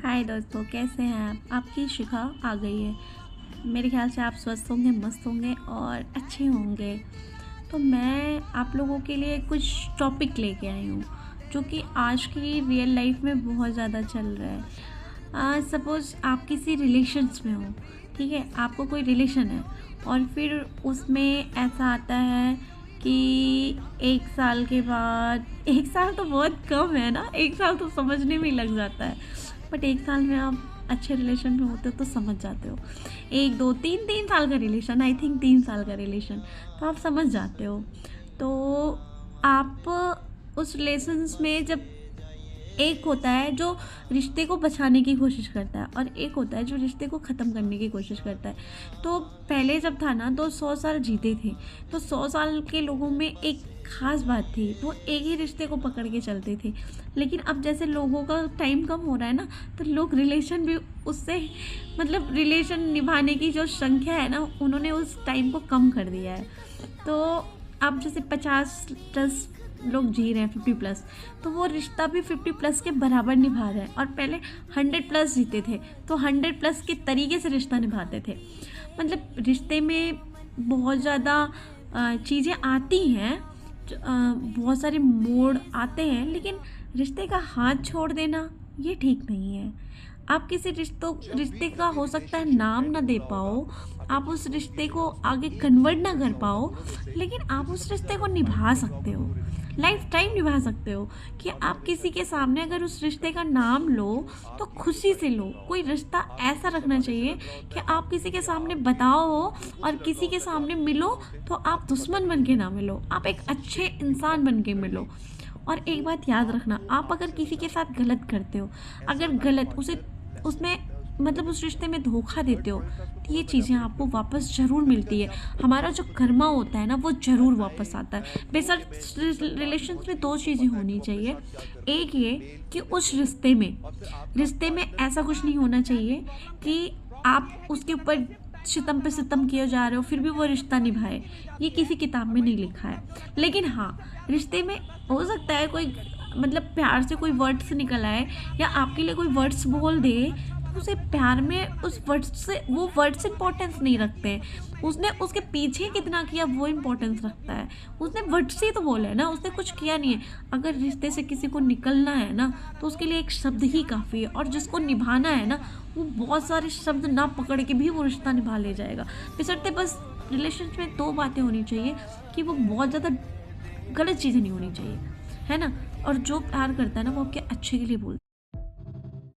हाय दोस्तों, कैसे हैं आप? आपकी शिखा आ गई है। मेरे ख्याल से आप स्वस्थ होंगे, मस्त होंगे और अच्छे होंगे। तो मैं आप लोगों के लिए कुछ टॉपिक लेके आई हूँ जो कि आज की रियल लाइफ में बहुत ज़्यादा चल रहा है। सपोज़ आप किसी रिलेशन्स में हो, ठीक है? आपको कोई रिलेशन है और फिर उसमें ऐसा आता है कि 1 साल के बाद 1 साल तो बहुत कम है ना, 1 साल तो समझने में ही लग जाता है। बट 1 साल में आप अच्छे रिलेशन में होते हो तो समझ जाते हो। 1, 2, 3 साल का रिलेशन, आई थिंक 3 साल का रिलेशन, तो आप समझ जाते हो। तो आप उस रिलेशंस में जब एक होता है जो रिश्ते को बचाने की कोशिश करता है और एक होता है जो रिश्ते को ख़त्म करने की कोशिश करता है। तो पहले जब था ना तो 100 साल जीते थे, तो 100 साल के लोगों में एक ख़ास बात थी, वो एक ही रिश्ते को पकड़ के चलते थे। लेकिन अब जैसे लोगों का टाइम कम हो रहा है ना, तो लोग रिलेशन भी उससे मतलब रिलेशन निभाने की जो संख्या है ना, उन्होंने उस टाइम को कम कर दिया है। तो अब जैसे 50+ लोग जी रहे हैं, 50+, तो वो रिश्ता भी 50+ के बराबर निभा रहे हैं। और पहले 100+ जीते थे तो 100+ के तरीके से रिश्ता निभाते थे। मतलब रिश्ते में बहुत ज़्यादा चीज़ें आती हैं, बहुत सारे मोड़ आते हैं, लेकिन रिश्ते का हाथ छोड़ देना ये ठीक नहीं है। आप किसी रिश्ते का हो सकता है नाम ना दे पाओ, आप उस रिश्ते को आगे कन्वर्ट ना कर पाओ, लेकिन आप उस रिश्ते को निभा सकते हो, लाइफ टाइम निभा सकते हो। कि आप किसी के सामने अगर उस रिश्ते का नाम लो तो खुशी से लो। कोई रिश्ता ऐसा रखना चाहिए कि आप किसी के सामने बताओ और किसी के सामने मिलो तो आप दुश्मन बन के ना मिलो, आप एक अच्छे इंसान बन के मिलो। और एक बात याद रखना, आप अगर किसी के साथ गलत करते हो, अगर गलत उसे उसमें मतलब उस रिश्ते में धोखा देते हो, तो ये चीज़ें आपको वापस ज़रूर मिलती है। हमारा जो कर्मा होता है ना, वो ज़रूर वापस आता है। बेशक रिलेशंस में 2 चीज़ें होनी चाहिए। एक ये कि उस रिश्ते में ऐसा कुछ नहीं होना चाहिए कि आप उसके ऊपर सितम पे सितम किए जा रहे हो फिर भी वो रिश्ता निभाए। ये किसी किताब में नहीं लिखा है। लेकिन हाँ, रिश्ते में हो सकता है कोई मतलब प्यार से कोई वर्ड्स निकल आए या आपके लिए कोई वर्ड्स बोल दे, तो उसे प्यार में उस वर्ड्स से वो वर्ड्स इंपॉर्टेंस नहीं रखते हैं। उसने उसके पीछे कितना किया वो इंपॉर्टेंस रखता है। उसने वर्ड्स ही तो बोले है ना, उसने कुछ किया नहीं है। अगर रिश्ते से किसी को निकलना है ना, तो उसके लिए एक शब्द ही काफ़ी है, और जिसको निभाना है ना, वो बहुत सारे शब्द ना पकड़ के भी वो रिश्ता निभा ले जाएगा। बशर्ते बस रिलेशन में 2 बातें होनी चाहिए कि वो बहुत ज़्यादा गलत चीज़ें नहीं होनी चाहिए, है ना? और जो प्यार करता है ना, वो आपके अच्छे के लिए बोलता है।